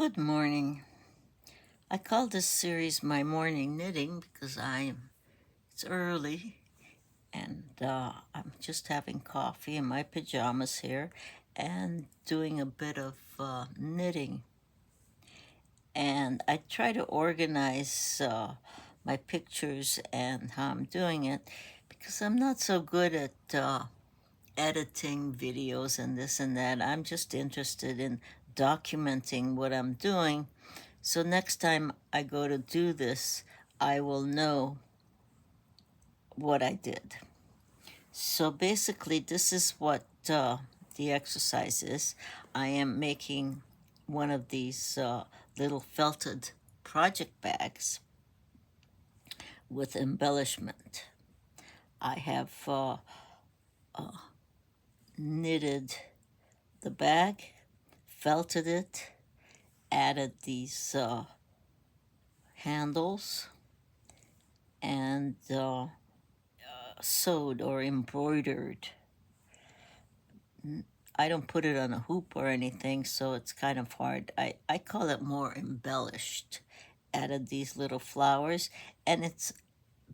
Good morning. I call this series My Morning Knitting because it's early and I'm just having coffee in my pajamas here and doing a bit of knitting. And I try to organize my pictures and how I'm doing it because I'm not so good at editing videos and this and that. I'm just interested in documenting what I'm doing. So next time I go to do this, I will know what I did. So basically, this is what the exercise is. I am making one of these little felted project bags with embellishment. I have knitted the bag, felted it, added these handles, and sewed or embroidered. I don't put it on a hoop or anything, so it's kind of hard. I call it more embellished. Added these little flowers, and it's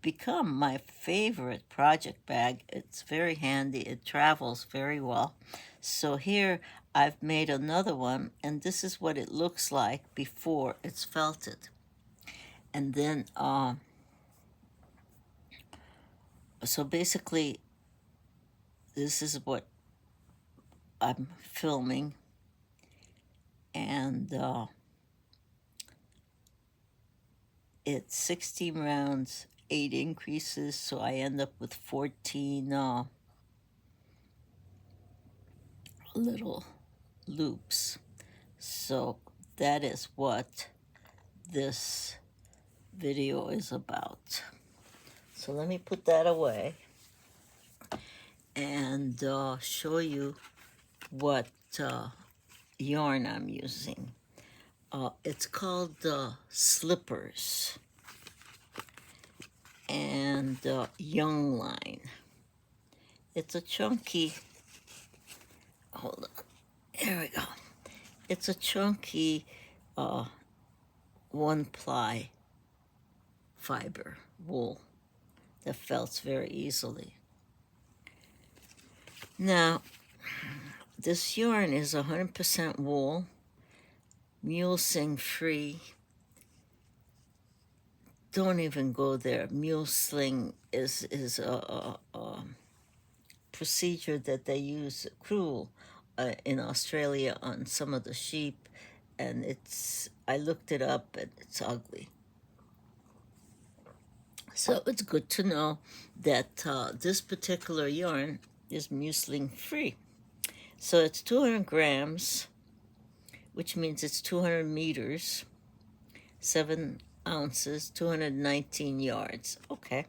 become my favorite project bag. It's very handy. It travels very well. So here I've made another one, and this is what it looks like before it's felted. And then, so basically, this is what I'm filming, and it's 16 rounds, 8 increases, so I end up with 14 little loops. So that is what this video is about. So let me put that away and show you what yarn I'm using. It's called Slippers and Young Line. It's a chunky, hold on, here we go. It's a chunky one-ply fiber wool that felts very easily. Now, this yarn is 100% wool, mulesing free. Don't even go there. Mulesing is a procedure that they use cruel in Australia on some of the sheep, and I looked it up and it's ugly. So it's good to know that this particular yarn is muesling free. So it's 200 grams, which means it's 200 meters, 7 ounces, 219 yards. Okay.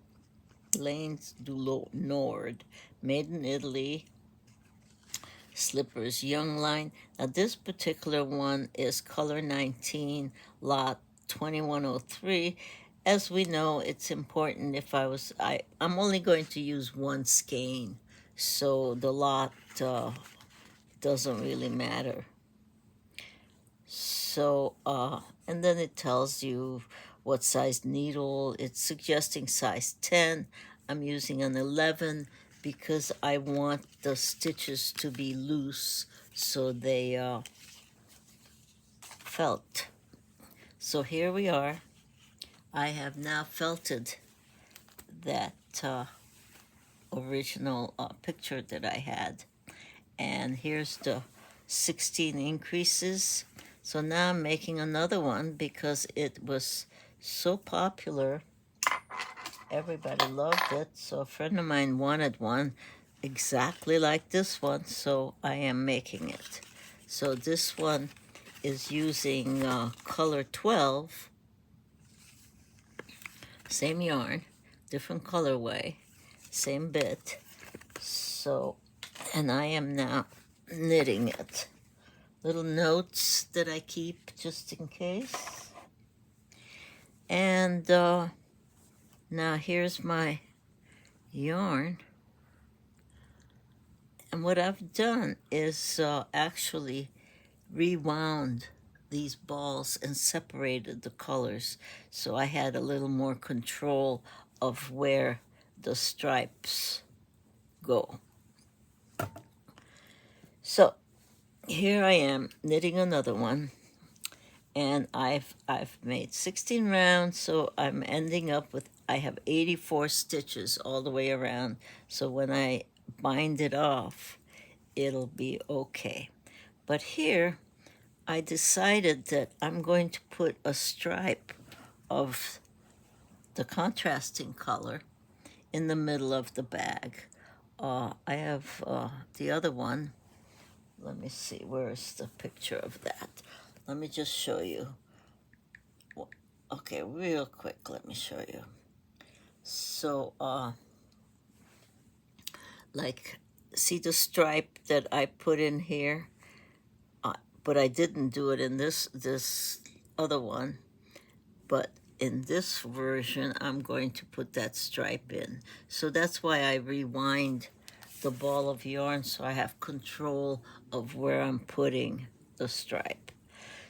Lanes du Nord, made in Italy. Slippers, Young Line. Now this particular one is color 19, lot 2103. As we know, it's important if I'm only going to use one skein, so the lot doesn't really matter. So, and then it tells you what size needle. It's suggesting size 10. I'm using an 11 because I want the stitches to be loose so they felt. So here we are. I have now felted that original picture that I had. And here's the 16 increases. So now I'm making another one because it was so popular. Everybody loved it. So a friend of mine wanted one exactly like this one, so I am making it. So this one is using color 12, same yarn, different colorway, same bit. So, and I am now knitting it. Little notes that I keep just in case. And now here's my yarn. And what I've done is actually rewound these balls and separated the colors, so I had a little more control of where the stripes go. So here I am knitting another one, and I've made 16 rounds, so I'm ending up with, I have 84 stitches all the way around, so when I bind it off, it'll be okay. But here, I decided that I'm going to put a stripe of the contrasting color in the middle of the bag. I have the other one. Let me see, where's the picture of that? Let me just show you. Okay, real quick, let me show you. So, like, see the stripe that I put in here? But I didn't do it in this other one. But in this version, I'm going to put that stripe in. So that's why I rewind the ball of yarn, so I have control of where I'm putting the stripe.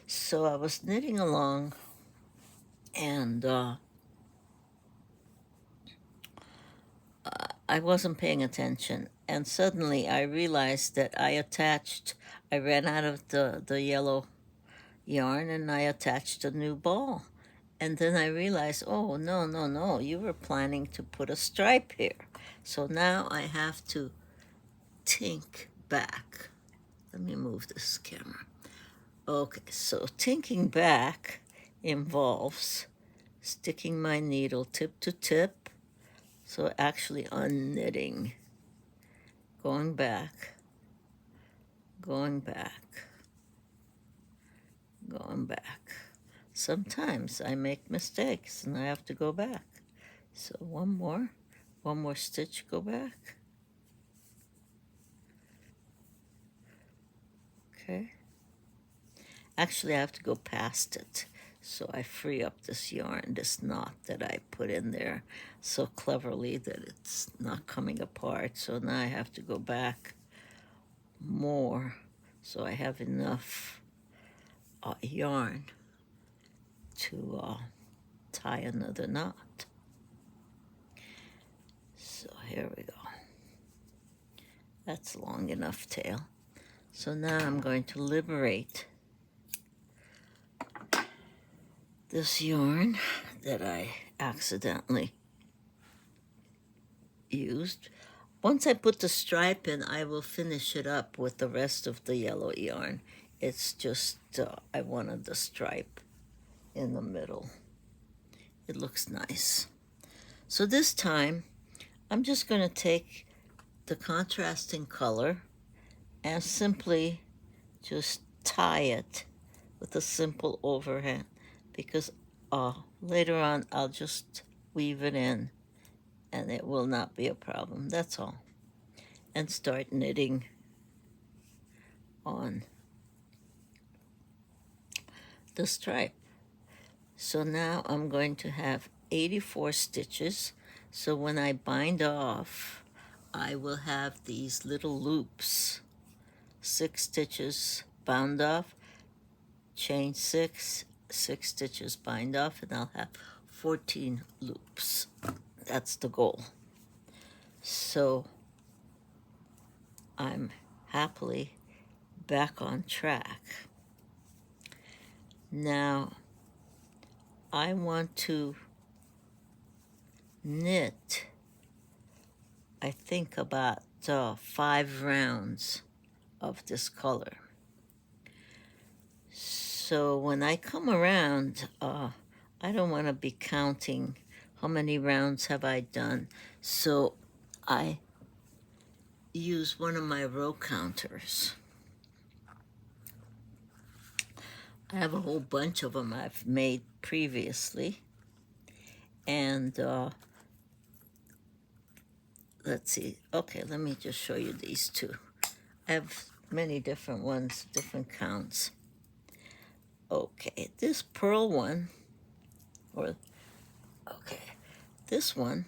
So I was knitting along, and I wasn't paying attention. And suddenly I realized that I ran out of the yellow yarn, and I attached a new ball. And then I realized, oh, no, you were planning to put a stripe here. So now I have to tink back. Let me move this camera. Okay, so tinking back involves sticking my needle tip to tip, so actually unknitting, going back, going back, going back. Sometimes I make mistakes and I have to go back. So one more stitch, go back. Okay. Actually, I have to go past it. So I free up this yarn, this knot that I put in there so cleverly that it's not coming apart. So now I have to go back more so I have enough yarn to tie another knot. So here we go. That's long enough tail. So now I'm going to liberate this yarn that I accidentally used. Once I put the stripe in, I will finish it up with the rest of the yellow yarn. It's just, I wanted the stripe in the middle. It looks nice. So this time, I'm just going to take the contrasting color and simply just tie it with a simple overhand, because later on I'll just weave it in and it will not be a problem. That's all. And start knitting on the stripe. So now I'm going to have 84 stitches. So when I bind off, I will have these little loops. 6 stitches bound off, chain 6, 6 stitches bind off, and I'll have 14 loops. That's the goal. So I'm happily back on track. Now I want to knit, I think, about 5 rounds of this color. So when I come around, I don't want to be counting how many rounds have I done. So I use one of my row counters. I have a whole bunch of them I've made previously. And let's see. Okay, let me just show you these two. I have many different ones, different counts. Okay, this pearl one, this one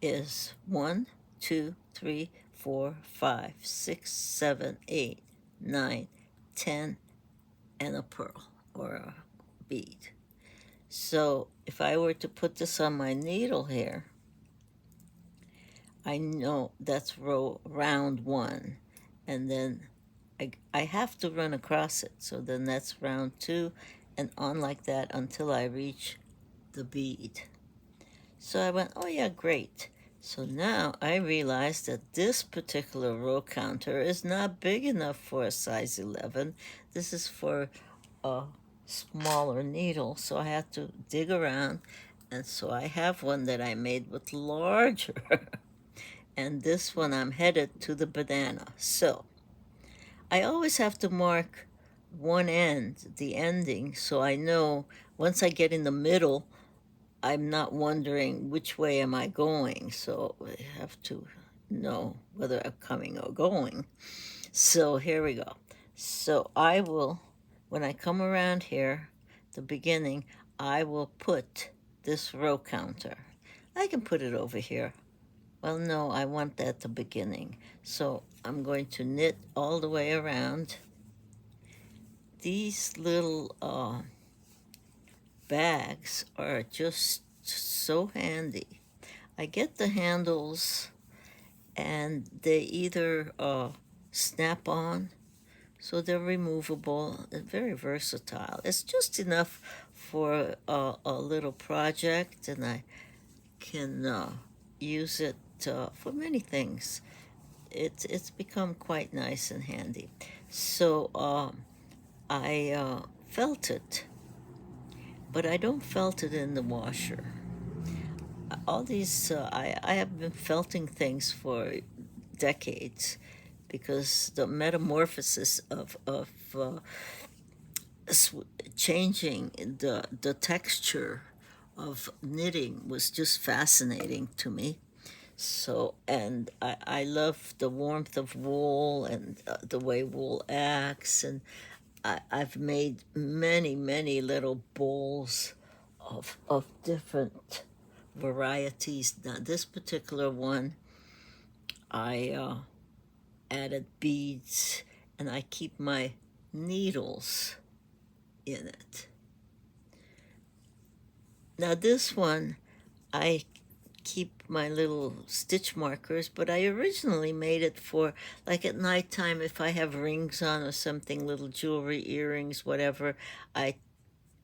is 1, 2, 3, 4, 5, 6, 7, 8, 9, 10, and a pearl or a bead. So if I were to put this on my needle here, I know that's round 1, and then I have to run across it, so then that's round 2, and on like that until I reach the bead. So I went, oh yeah, great. So now I realized that this particular row counter is not big enough for a size 11. This is for a smaller needle, so I had to dig around, and so I have one that I made with larger. And this one I'm headed to the banana. So I always have to mark one end, the ending, so I know once I get in the middle, I'm not wondering which way am I going. So I have to know whether I'm coming or going. So here we go. So I will, when I come around here, the beginning, I will put this row counter. I can put it over here. Well, no, I want that at the beginning. So I'm going to knit all the way around. These little bags are just so handy. I get the handles and they either snap on, so they're removable and very versatile. It's just enough for a little project, and I can use it for many things. It's become quite nice and handy. So I felt it, but I don't felt it in the washer. All these I have been felting things for decades because the metamorphosis of changing the texture of knitting was just fascinating to me. So, and I love the warmth of wool and the way wool acts. And I've made many, many little bowls of different varieties. Now, this particular one, I added beads, and I keep my needles in it. Now, this one, I keep my little stitch markers, but I originally made it for like at nighttime if I have rings on or something, little jewelry, earrings, whatever, I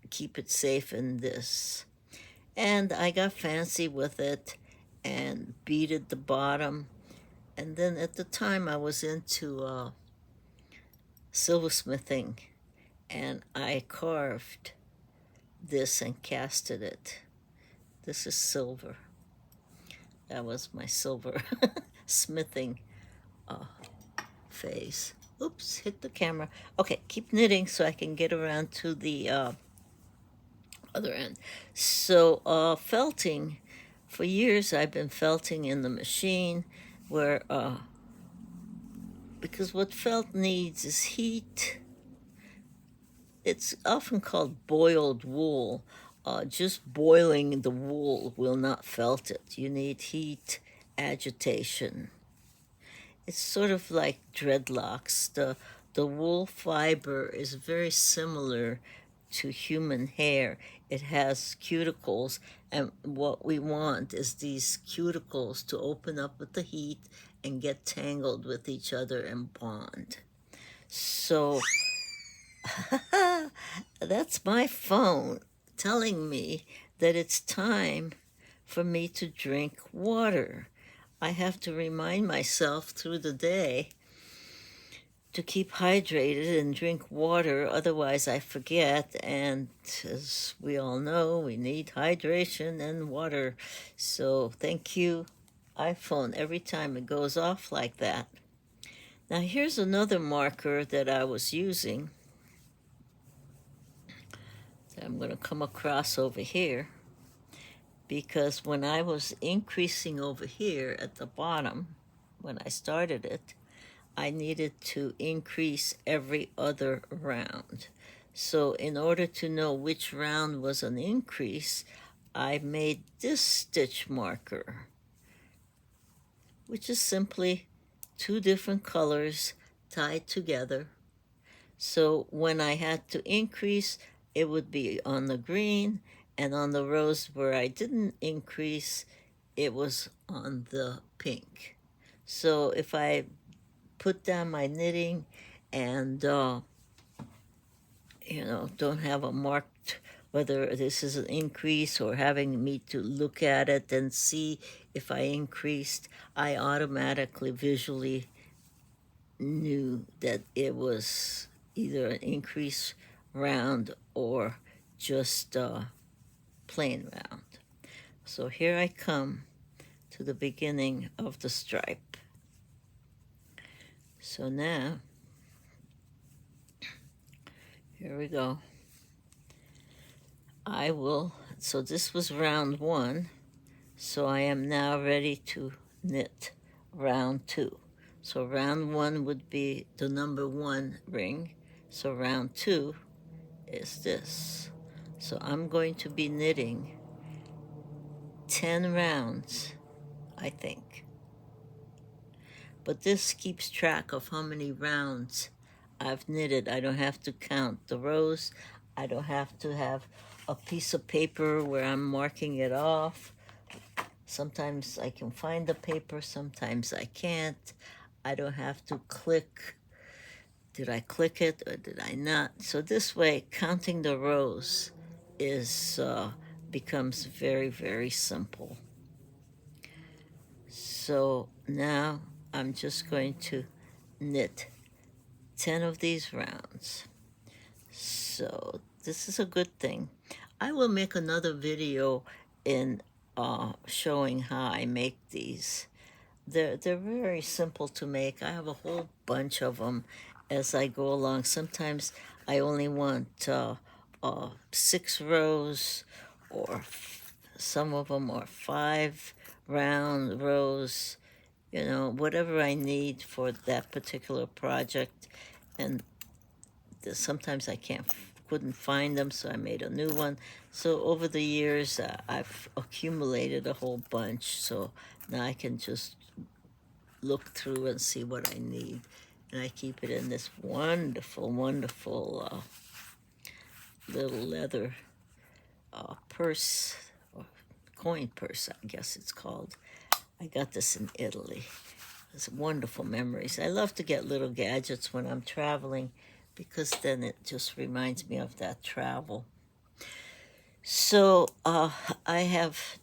keep it safe in this. And I got fancy with it and beaded the bottom. And then at the time I was into silversmithing, and I carved this and casted it. This is silver. That was my silver smithing phase. Oops, hit the camera. Okay, keep knitting so I can get around to the other end. So felting, for years I've been felting in the machine where, because what felt needs is heat. It's often called boiled wool. Just boiling the wool will not felt it. You need heat, agitation. It's sort of like dreadlocks. The wool fiber is very similar to human hair. It has cuticles, and what we want is these cuticles to open up with the heat and get tangled with each other and bond. So that's my phone telling me that it's time for me to drink water. I have to remind myself through the day to keep hydrated and drink water, otherwise I forget. And as we all know, we need hydration and water. So thank you, iPhone, every time it goes off like that. Now here's another marker that I was using that I'm going to come across over here, because when I was increasing over here at the bottom, when I started it, I needed to increase every other round. So in order to know which round was an increase, I made this stitch marker, which is simply two different colors tied together. So when I had to increase, it would be on the green, and on the rows where I didn't increase, it was on the pink. So if I put down my knitting and don't have a marked whether this is an increase or having me to look at it and see if I increased, I automatically visually knew that it was either an increase round or just plain round. So here I come to the beginning of the stripe. So now, here we go. So this was round 1, so I am now ready to knit round 2. So round 1 would be the number 1 ring, so round 2 is this. So I'm going to be knitting 10 rounds, I think. But this keeps track of how many rounds I've knitted. I don't have to count the rows. I don't have to have a piece of paper where I'm marking it off. Sometimes I can find the paper, sometimes I can't. I don't have to click. Did I click it or did I not? So this way, counting the rows becomes very, very simple. So now I'm just going to knit 10 of these rounds. So this is a good thing. I will make another video in showing how I make these. They're very simple to make. I have a whole bunch of them as I go along. Sometimes I only want 6 rows, or some of them are 5 round rows, whatever I need for that particular project. And sometimes I couldn't find them, so I made a new one. So over the years, I've accumulated a whole bunch, so now I can just look through and see what I need. And I keep it in this wonderful, wonderful little leather purse, or coin purse, I guess it's called. I got this in Italy. It's wonderful memories. I love to get little gadgets when I'm traveling, because then it just reminds me of that travel. So I have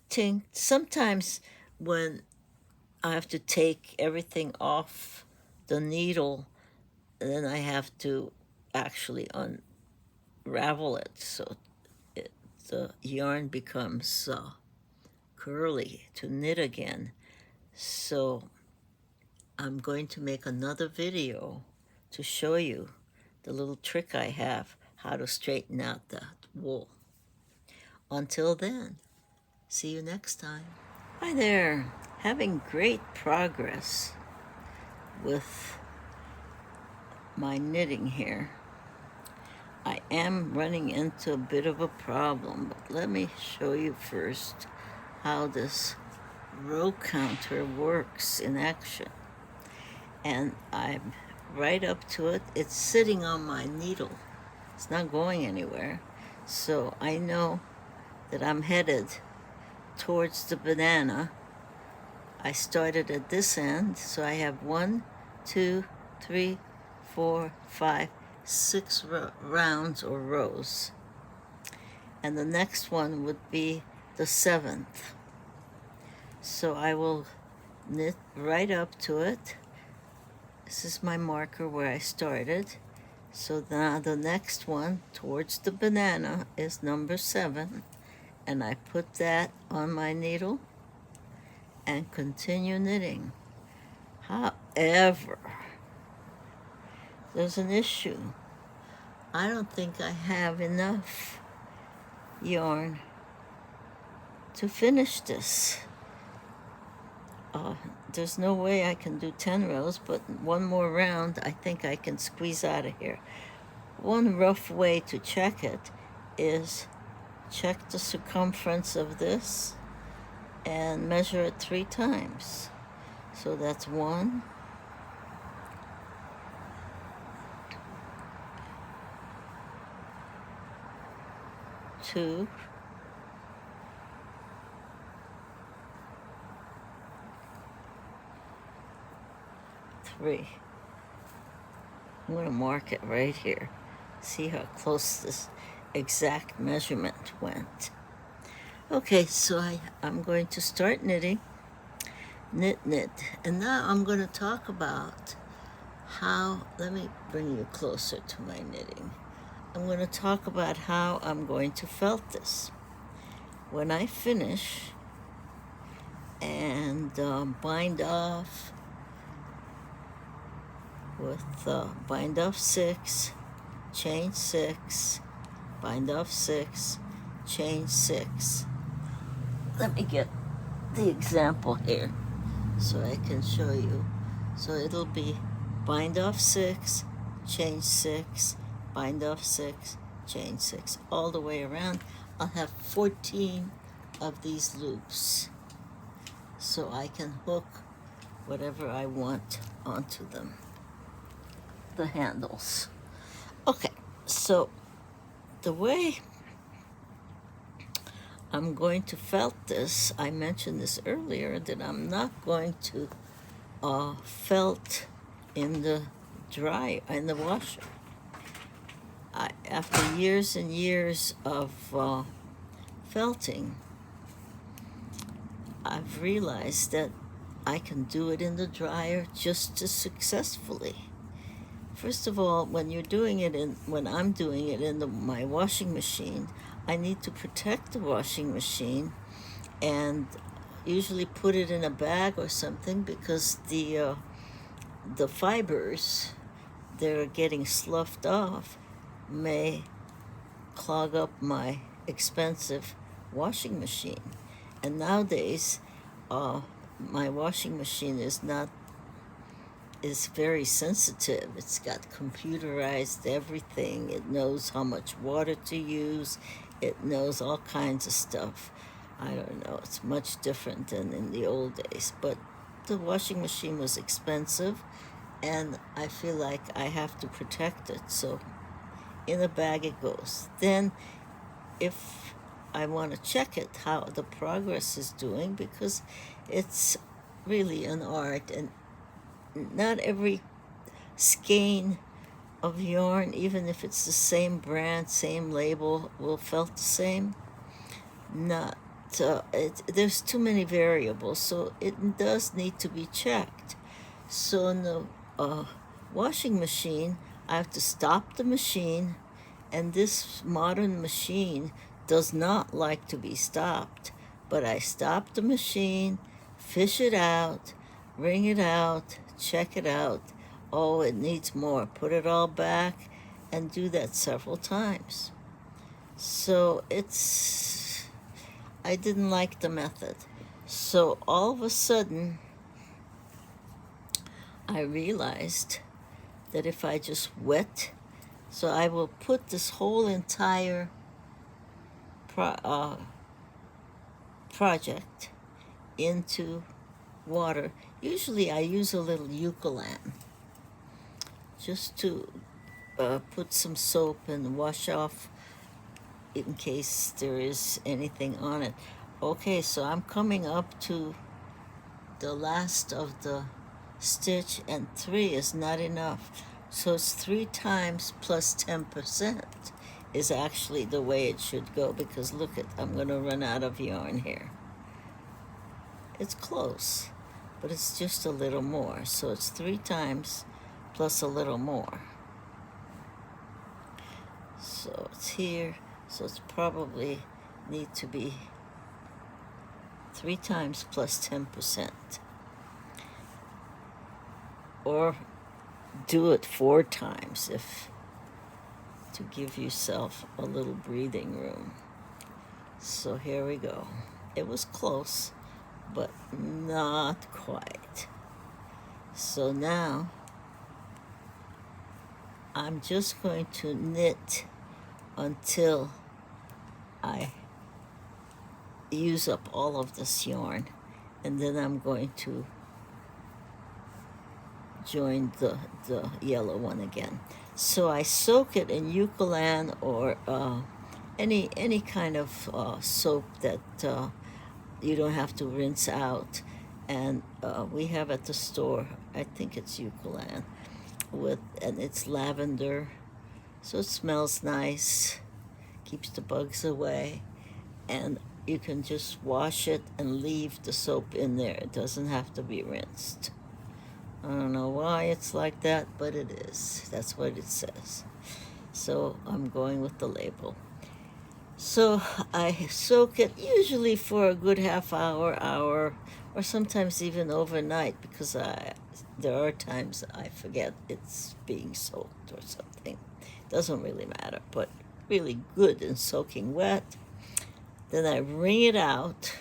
sometimes when I have to take everything off the needle, then I have to actually unravel it, so the yarn becomes curly to knit again. So I'm going to make another video to show you the little trick I have, how to straighten out the wool. Until then, see you next time. Hi there, having great progress with my knitting here. I am running into a bit of a problem, but let me show you first how this row counter works in action. And I'm right up to it. It's sitting on my needle. It's not going anywhere. So I know that I'm headed towards the banana. I started at this end, so I have 1, 2, 3, 4, 5, 6 rounds or rows. And the next one would be the 7th. So I will knit right up to it. This is my marker where I started. So now the next one towards the banana is number 7. And I put that on my needle and continue knitting. However, there's an issue. I don't think I have enough yarn to finish this. There's no way I can do 10 rows, but one more round I think I can squeeze out of here. One rough way to check it is check the circumference of this and measure it 3 times. So that's 1, 2, 3. I'm going to mark it right here. See how close this exact measurement went. Okay, so I'm going to start knitting. Knit. And now I'm going to talk about how, let me bring you closer to my knitting. I'm going to talk about how I'm going to felt this. When I finish and bind off with bind off 6, chain 6, bind off 6, chain 6. Let me get the example here so I can show you. So it'll be bind off 6, chain 6, bind off 6, chain 6, all the way around. I'll have 14 of these loops, so I can hook whatever I want onto them, the handles. Okay, so the way I'm going to felt this, I mentioned this earlier, that I'm not going to felt in the washer. After years and years of felting, I've realized that I can do it in the dryer just as successfully. First of all, when I'm doing it in my washing machine, I need to protect the washing machine and usually put it in a bag or something, because the fibers that are getting sloughed off may clog up my expensive washing machine. And nowadays, my washing machine is very sensitive. It's got computerized everything. It knows how much water to use. It knows all kinds of stuff. I don't know, it's much different than in the old days. But the washing machine was expensive, and I feel like I have to protect it. So in a bag it goes. Then if I want to check it, how the progress is doing, because it's really an art, and not every skein of yarn, even if it's the same brand, same label, will felt the same. There's too many variables, so it does need to be checked. So in the washing machine, I have to stop the machine, and this modern machine does not like to be stopped. But I stop the machine, fish it out, wring it out, check it out. Oh, it needs more. Put it all back and do that several times. So I didn't like the method. So all of a sudden, I realized that if I just wet, so I will put this whole entire project into water. Usually I use a little eucalyptus just to put some soap and wash off in case there is anything on it. Okay, so I'm coming up to the last of the stitch, and 3 is not enough. So it's 3 times plus 10% is actually the way it should go, because look I'm going to run out of yarn here. It's close, but it's just a little more. So it's 3 times plus a little more. So it's here, so it's probably need to be 3 times plus 10%. Or do it 4 times to give yourself a little breathing room. So here we go. It was close, but not quite. So now I'm just going to knit until I use up all of this yarn, and then I'm going to join the yellow one again. So I soak it in eucalyptus or any kind of soap that you don't have to rinse out. And we have at the store, I think it's Eucalan, and it's lavender, so it smells nice, keeps the bugs away, and you can just wash it and leave the soap in there. It doesn't have to be rinsed. I don't know why it's like that, but it is. That's what it says. So I'm going with the label. So I soak it usually for a good half hour, or sometimes even overnight, because there are times I forget it's being soaked or something. Doesn't really matter, but really good in soaking wet. Then I wring it out.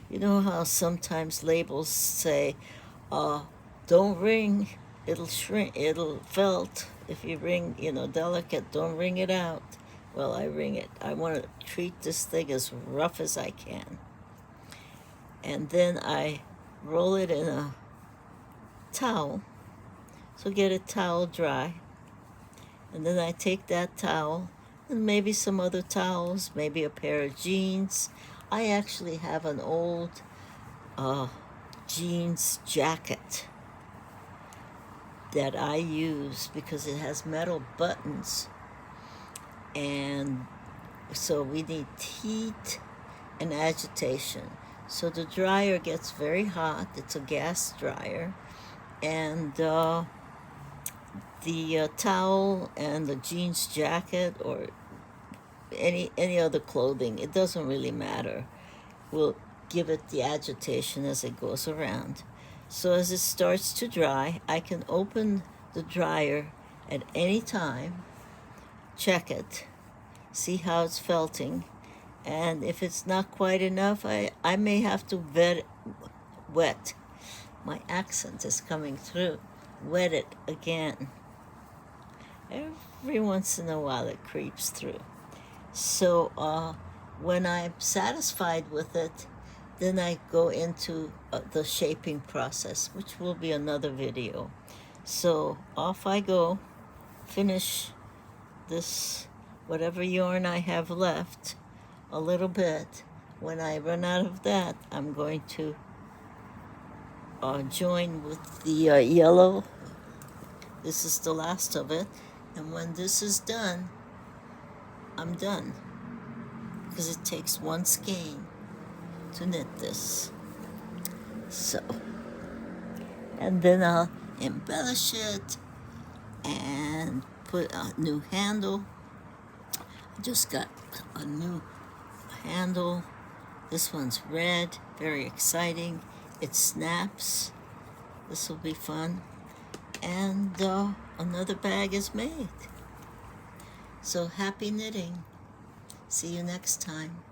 You know how sometimes labels say, don't wring, it'll shrink, it'll felt. If you wring, delicate, don't wring it out. Well, I wring it. I want to treat this thing as rough as I can. And then I roll it in a towel. So get a towel dry. And then I take that towel and maybe some other towels, maybe a pair of jeans. I actually have an old jeans jacket that I use because it has metal buttons. And so we need heat and agitation. So the dryer gets very hot. It's a gas dryer. And the towel and the jeans jacket or any other clothing, it doesn't really matter, will give it the agitation as it goes around. So as it starts to dry, I can open the dryer at any time, check it, see how it's felting, and if it's not quite enough, I may have to wet. My accent is coming through. Wet it again. Every once in a while it creeps through. So when I'm satisfied with it, then I go into the shaping process, which will be another video. So off I go, finish this, whatever yarn I have left, a little bit. When I run out of that, I'm going to join with the yellow. This is the last of it. And when this is done, I'm done. Because it takes one skein to knit this. So, and then I'll embellish it and put a new handle. I just got a new handle. This one's red, very exciting. It snaps. This will be fun. And another bag is made. So happy knitting. See you next time.